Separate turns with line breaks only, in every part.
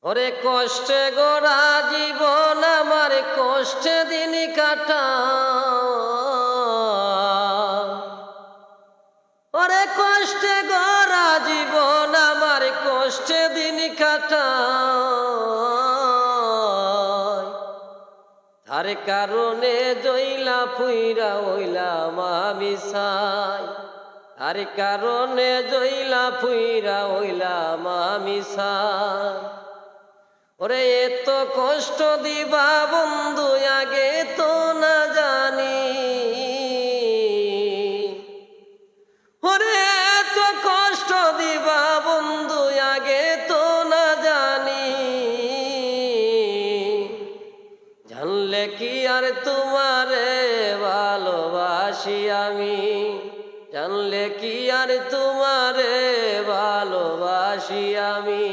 ওরে কষ্টে গোড়া জীবন আমার কষ্টে দিন কাটা, ওরে কষ্টে গোড়া জীবন আমার কষ্টে দিন কাটা, তার কারণে জইলা ফুইরা হইলাম আমি সাই, তার কারণে জইলা ফুইরা হইলাম আমি সাই। ওরে এত কষ্ট দিবা বন্ধু আগে তো না জানি, ওরে এত কষ্ট দিবা বন্ধু আগে তো না জানি, জানলে কি আর তোমারে ভালোবাসি আমি, জানলে কি আর তোমারে ভালোবাসি আমি।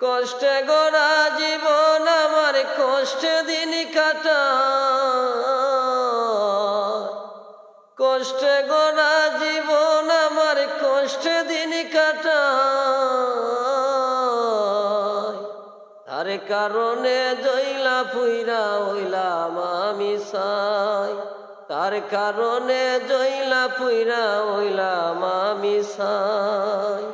কষ্টে গড়া জীবন আমার কষ্টে দিন কাটা, কষ্টে গড়া জীবন আমার কষ্টে দিন কাটা, তার কারণে জইলা ফুইরা হইলাম আমি সাই, তার কারণে জইলা ফুইরা হইলাম আমি সাই।